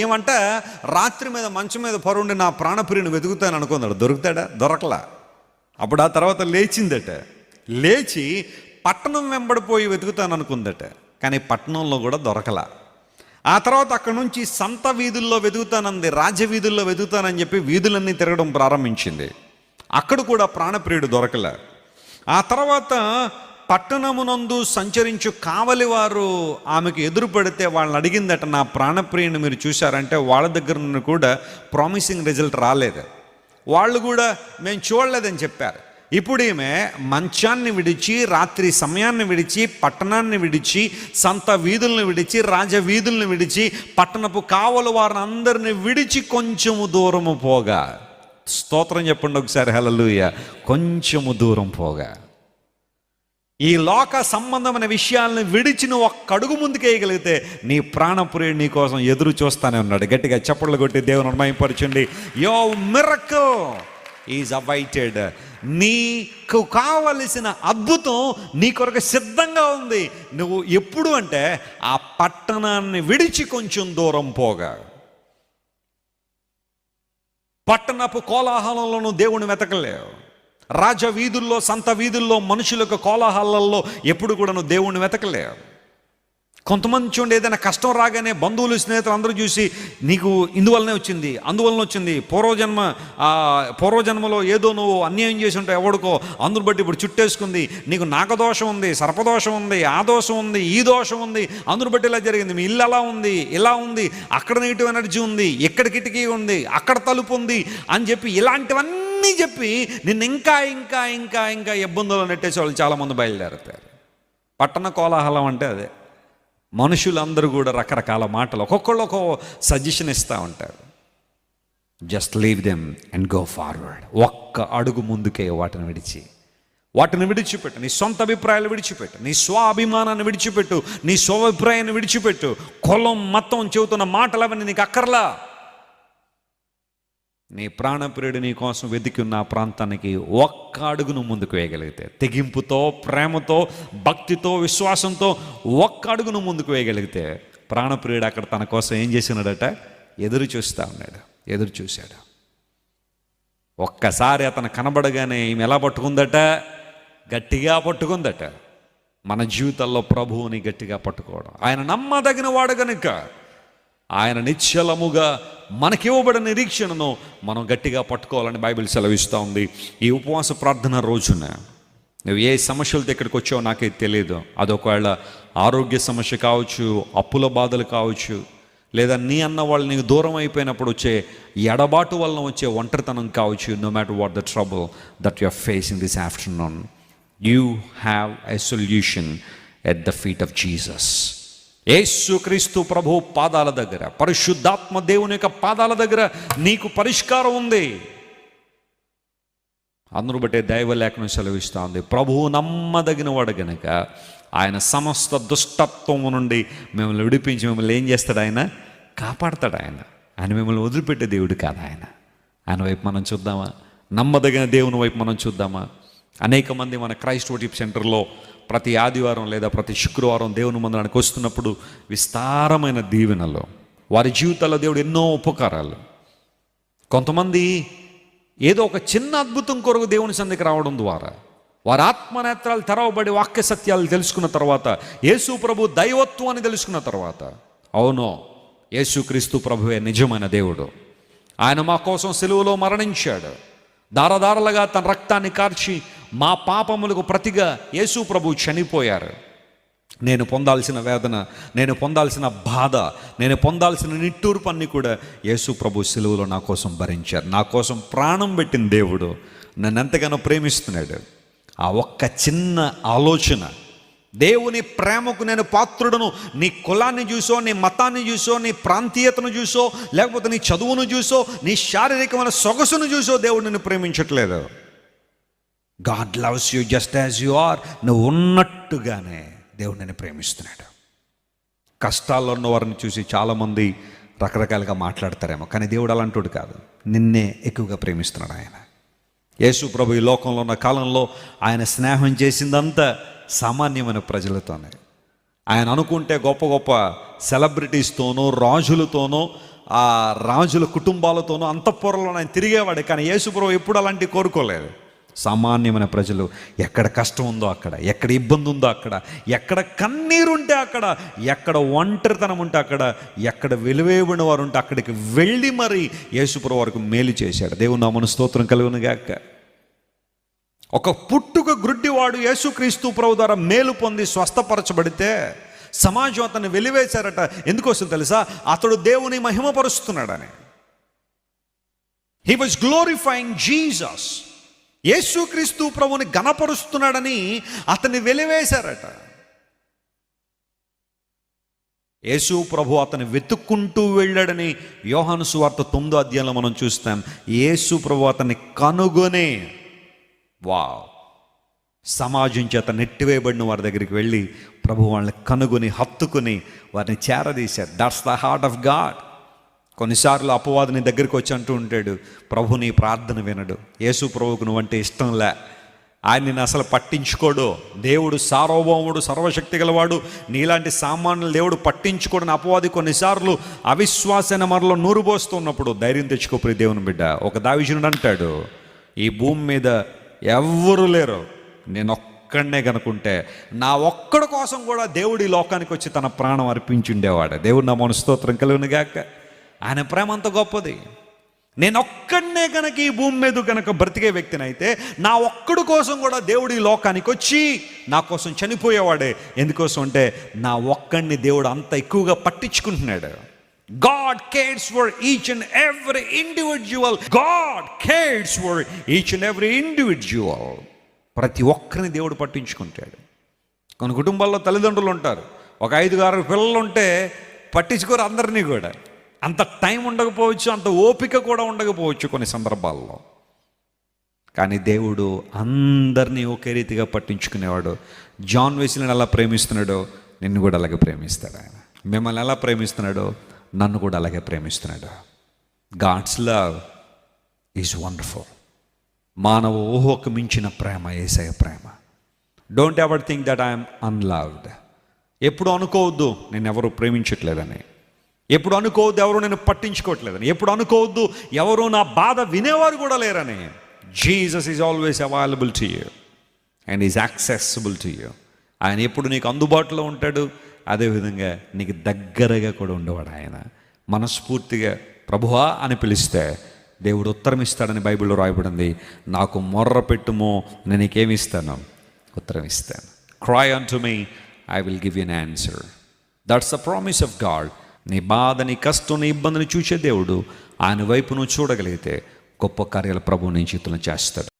ఏమంట, రాత్రి మీద మంచం మీద పరుండి నా ప్రాణప్రియుని వెతుకుతాను అనుకున్నాడు. దొరుకుతాడా? దొరకలా. అప్పుడు ఆ తర్వాత లేచిందట. లేచి పట్టణం వెంబడిపోయి వెతుకుతాను అనుకుందట. కానీ పట్టణంలో కూడా దొరకలా. ఆ తర్వాత అక్కడ నుంచి సంత వీధుల్లో వెతుకుతానంది, రాజవీధుల్లో వెతుకుతానని చెప్పి వీధులన్నీ తిరగడం ప్రారంభించింది. అక్కడ కూడా ప్రాణప్రియుడు దొరకలే. ఆ తర్వాత పట్టణమునందు సంచరించు కావలి వారు ఆమెకు ఎదురు పడితే వాళ్ళని అడిగిందట, నా ప్రాణప్రియుని మీరు చూశారంటే వాళ్ళ దగ్గర నుండి కూడా ప్రామిసింగ్ రిజల్ట్ రాలేదు. వాళ్ళు కూడా మేము చూడలేదని చెప్పారు. ఇప్పుడు ఈమె మంచాన్ని విడిచి, రాత్రి సమయాన్ని విడిచి, పట్టణాన్ని విడిచి, సంత వీధులను విడిచి, రాజవీధులను విడిచి, పట్టణపు కావలి వారిని అందరిని విడిచి కొంచెము దూరము పోగా, స్తోత్రం చెప్పండి ఒకసారి హల్లెలూయా, కొంచెము దూరం పోగా, ఈ లోక సంబంధమైన విషయాలను విడిచి నువ్వు ఒక్క అడుగు ముందుకు వేయగలిగితే నీ ప్రాణప్రియుడు నీ కోసం ఎదురు చూస్తానే ఉన్నాడు. గట్టిగా చప్పట్లు కొట్టి దేవుని మహిమపరచండి. Your miracle is awaited. నీకు కావలసిన అద్భుతం నీ కొరకు సిద్ధంగా ఉంది. నువ్వు ఎప్పుడు అంటే ఆ పట్టణాన్ని విడిచి కొంచెం దూరం పోగా. పట్టణపు కోలాహలంలో నువ్వు దేవుని వెతకలేవు. రాజ వీధుల్లో, సంత వీధుల్లో, మనుషులకు కోలాహలాల్లో ఎప్పుడు కూడా నువ్వు దేవుణ్ణి వెతకలేవు. కొంతమంది చూడండి, ఏదైనా కష్టం రాగానే బంధువులు, స్నేహితులు అందరూ చూసి నీకు ఇందువల్లనే వచ్చింది, అందువలన వచ్చింది, పూర్వజన్మలో ఏదో నువ్వు అన్యాయం చేసి ఉంటావు ఎవడికో, అందును బట్టి ఇప్పుడు చుట్టేసుకుంది, నీకు నాగదోషం ఉంది, సర్పదోషం ఉంది, ఆ దోషం ఉంది, ఈ దోషం ఉంది, అందును బట్టి ఇలా జరిగింది, మీ ఇల్లు అలా ఉంది, ఇలా ఉంది, అక్కడ నెగిటివ్ ఎనర్జీ ఉంది, ఇక్కడ కిటికీ ఉంది, అక్కడ తలుపు ఉంది అని చెప్పి ఇలాంటివన్నీ చెప్పి నిన్ను ఇంకా ఇంకా ఇంకా ఇంకా ఇబ్బందులు నెట్టేసే వాళ్ళు చాలామంది బయలుదేరుతారు. పట్టణ కోలాహలం అంటే అదే. మనుషులందరూ కూడా రకరకాల మాటలు, ఒక్కొక్కళ్ళు ఒక్కో సజెషన్ ఇస్తూ ఉంటారు. Just leave them and go forward. ఒక్క అడుగు ముందుకే వాటిని విడిచిపెట్టు. నీ సొంత అభిప్రాయాలు విడిచిపెట్టు, నీ స్వాభిమానాన్ని విడిచిపెట్టు, నీ స్వాభిప్రాయాన్ని విడిచిపెట్టు. కులం, మతం చెబుతున్న మాటలు అవన్నీ నీకు అక్కర్లా. నీ ప్రాణప్రియుడు నీ కోసం వెతికి ఉన్న ఆ ప్రాంతానికి ఒక్క అడుగును ముందుకు వేయగలిగితే, తెగింపుతో, ప్రేమతో, భక్తితో, విశ్వాసంతో ఒక్క అడుగును ముందుకు వేయగలిగితే ప్రాణప్రియుడు అక్కడ తన కోసం ఏం చేసినాడట? ఎదురు చూశాడు. ఒక్కసారి అతను కనబడగానే ఈమె ఎలా పట్టుకుందట? గట్టిగా పట్టుకుందట. మన జీవితాల్లో ప్రభువుని గట్టిగా పట్టుకోవడం, ఆయన నమ్మదగిన వాడు గనుక ఆయన నిశ్చలముగా మనకివ్వబడిన నిరీక్షణను మనం గట్టిగా పట్టుకోవాలని బైబిల్ సెలవిస్తూ ఉంది. ఈ ఉపవాస ప్రార్థన రోజున నువ్వు ఏ సమస్యలతో ఇక్కడికి వచ్చావో నాకైతే తెలియదు. అదొకవేళ ఆరోగ్య సమస్య కావచ్చు, అప్పుల బాధలు కావచ్చు, లేదా నీ అన్న వాళ్ళు నీకు దూరం అయిపోయినప్పుడు వచ్చే ఎడబాటు వలన వచ్చే ఒంటరితనం కావచ్చు. No matter what the trouble that you are facing this afternoon, you have a solution at the feet of Jesus. యేసుక్రీస్తు ప్రభు పాదాల దగ్గర, పరిశుద్ధాత్మ దేవుని యొక్క పాదాల దగ్గర నీకు పరిష్కారం ఉంది. అందరూ బట్టే దైవ లేఖనం సెలవిస్తూ ఉంది, ప్రభువు నమ్మదగిన వాడు గనుక ఆయన సమస్త దుష్టత్వము నుండి మిమ్మల్ని విడిపించి మిమ్మల్ని ఏం చేస్తాడు? ఆయన కాపాడతాడు. ఆయన మిమ్మల్ని వదిలిపెట్టే దేవుడు కాదు. ఆయన వైపు మనం చూద్దామా? నమ్మదగిన దేవుని వైపు మనం చూద్దామా? అనేక మంది మన క్రైస్ట్ వర్షిప్ సెంటర్లో ప్రతి ఆదివారం లేదా ప్రతి శుక్రవారం దేవుని మందిరానికి వస్తున్నప్పుడు విస్తారమైన దీవెనలు, వారి జీవితాల్లో దేవుడు ఎన్నో ఉపకారాలు. కొంతమంది ఏదో ఒక చిన్న అద్భుతం కొరకు దేవుని సన్నిధికి రావడం ద్వారా వారి ఆత్మనేత్రాలు తెరవబడి వాక్య సత్యాలు తెలుసుకున్న తర్వాత, యేసు ప్రభు దైవత్వాన్ని తెలుసుకున్న తర్వాత, అవును యేసుక్రీస్తు ప్రభువే నిజమైన దేవుడు, ఆయన మా కోసం సిలువలో మరణించాడు, దారదారలుగా తన రక్తాన్ని కార్చి మా పాపములకు ప్రతిగా యేసు ప్రభు చనిపోయారు. నేను పొందాల్సిన వేదన, నేను పొందాల్సిన బాధ, నేను పొందాల్సిన నిట్టూర్పు అన్నీ కూడా యేసు ప్రభు సిలువలో నా కోసం భరించారు. నా కోసం ప్రాణం పెట్టిన దేవుడు నన్ను ఎంతగానో ప్రేమిస్తున్నాడు. ఆ ఒక్క చిన్న ఆలోచన, దేవుని ప్రేమకు నేను పాత్రుడను, నీ కులాన్ని చూసో, నీ మతాన్ని చూసో, నీ ప్రాంతీయతను చూసో, లేకపోతే నీ చదువును చూసో, నీ శారీరకమైన సొగసును చూసో దేవుడు నిన్ను ప్రేమించట్లేదు. God loves you just as you are. నువ్వు ఉన్నట్టుగానే దేవుడు నిన్ను ప్రేమిస్తున్నాడు. కష్టాల్లో ఉన్న వారిని చూసి చాలామంది రకరకాలుగా మాట్లాడతారేమో, కానీ దేవుడు అలాంటోడు కాదు. నిన్నే ఎక్కువగా ప్రేమిస్తున్నాడు ఆయన. యేసు ప్రభు ఈ లోకంలో ఉన్న కాలంలో ఆయన స్నేహం చేసిందంతా సామాన్యమైన ప్రజలతోనే. ఆయన అనుకుంటే గొప్ప గొప్ప సెలబ్రిటీస్తోనో, రాజులతోనో, ఆ రాజుల కుటుంబాలతోనూ అంతఃపురంలో ఆయన తిరిగేవాడే. కానీ యేసుప్రభు ఎప్పుడు అలాంటివి కోరుకోలేదు. సామాన్యమైన ప్రజలు ఎక్కడ కష్టం ఉందో అక్కడ, ఎక్కడ ఇబ్బంది ఉందో అక్కడ, ఎక్కడ కన్నీరుంటే అక్కడ, ఎక్కడ ఒంటరితనం ఉంటే అక్కడ, ఎక్కడ వెలువేయబడిన వారు ఉంటే అక్కడికి వెళ్ళి మరి యేసుప్రభు వారికి మేలు చేశాడు. దేవుని నామమున స్తోత్రం కలుగును గాక. ఒక పుట్టుక గ్రుడ్డివాడు యేసుక్రీస్తు ప్రభు ద్వారా మేలు పొంది స్వస్థపరచబడితే సమాజం అతన్ని వెలివేశారట. ఎందుకోసం తెలుసా? అతడు దేవుని మహిమపరుస్తున్నాడని. He was glorifying Jesus. Yesu Kristu ప్రభుని ఘనపరుస్తున్నాడని అతన్ని వెలివేశారట. యేసు ప్రభు అతన్ని వెతుక్కుంటూ వెళ్ళాడని యోహాను సువార్త 9వ అధ్యాయంలో మనం చూస్తాం. యేసు ప్రభు అతన్ని కనుగొనే సమాజం చేత నెట్టివేయబడిన వారి దగ్గరికి వెళ్ళి ప్రభు వాళ్ళని కనుగొని హత్తుకుని వారిని చేరదీశారు. That's the heart of God. కొన్నిసార్లు అపవాది నీ దగ్గరికి వచ్చి అంటూ ఉంటాడు, ప్రభు నీ ప్రార్థన వినడు, యేసు ప్రభువుకు నువ్వంటే ఇష్టంలే, ఆయన నిన్ను అసలు పట్టించుకోడు, దేవుడు సార్వభౌముడు, సర్వశక్తి గలవాడు, నీలాంటి సామాన్యులు దేవుడు పట్టించుకోడని అపవాది కొన్నిసార్లు అవిశ్వాసన మనలో నూరు పోస్తున్నప్పుడు ధైర్యం తెచ్చుకోపోయి దేవుని బిడ్డ. ఒక దావీదుడు అంటాడు, ఈ భూమి మీద ఎవ్వరూ లేరు, నేను ఒక్కడనే కనుకుంటే నా ఒక్కడి కోసం కూడా దేవుడు ఈ లోకానికి వచ్చి తన ప్రాణం అర్పించుండేవాడు. దేవుడు నా మన స్తోత్రం కలుగును గాక. ఆయన ప్రేమ అంత గొప్పది. నేను ఒక్కడనే కనుక ఈ భూమి మీద కనుక బ్రతికే వ్యక్తిని అయితే నా ఒక్కడి కోసం కూడా దేవుడు ఈ లోకానికి వచ్చి నా కోసం చనిపోయేవాడే. ఎందుకోసం అంటే నా ఒక్కడిని దేవుడు అంత ఎక్కువగా పట్టించుకుంటున్నాడు. God cares for each and every individual. God cares for each and every individual. ప్రతి ఒక్కరిని దేవుడు పట్టించుకుంటాడు. కొన్ని కుటుంబాల్లో తల్లిదండ్రులు ఉంటారు, ఒక 5-6 పిల్లలు ఉంటే పట్టించుకోరు అందరినీ కూడా. అంత టైం ఉండకపోవచ్చు, అంత ఓపిక కూడా ఉండకపోవచ్చు కొన్ని సందర్భాల్లో. కానీ దేవుడు అందరినీ ఒకే రీతిగా పట్టించుకునేవాడు. జాన్ వెస్లీని ఎలా ప్రేమిస్తున్నాడో నిన్ను కూడా అలాగే ప్రేమిస్తాడు ఆయన. మిమ్మల్ని ఎలా ప్రేమిస్తున్నాడో నన్ను కూడా అలాగే ప్రేమిస్తున్నాడు. God's love is wonderful. మానవ ఊహకు మించిన ప్రేమ యేసయ్య ప్రేమ. Don't ever think that I'm unloved. ఎప్పుడు అనుకోవద్దు నేను ఎవరు ప్రేమించట్లేదని. ఎప్పుడు అనుకోవద్దు ఎవరు నేను పట్టించుకోవట్లేదని. ఎప్పుడు అనుకోవద్దు ఎవరు నా బాధ వినేవారు కూడా లేరని. Jesus is always available to you and is accessible to you. ఆయన ఎప్పుడు నీకు అందుబాటులో ఉంటాడు, అదేవిధంగా నీకు దగ్గరగా కూడా ఉండేవాడు ఆయన. మనస్ఫూర్తిగా ప్రభువా అని పిలిస్తే దేవుడు ఉత్తరం ఇస్తాడని బైబిల్లో రాయబడింది. నాకు మొర్ర పెట్టుమో నేను నీకేమి ఇస్తాను? ఉత్తరం ఇస్తాను. Cry unto me, I will give you an answer. That's the promise of God. నీ బాధ, నీ కష్టం, నీ ఇబ్బందిని చూసే దేవుడు. ఆయన వైపు నువ్వు చూడగలిగితే గొప్ప కార్యాలు ప్రభువు నీ జీవితంలో చేస్తాడు.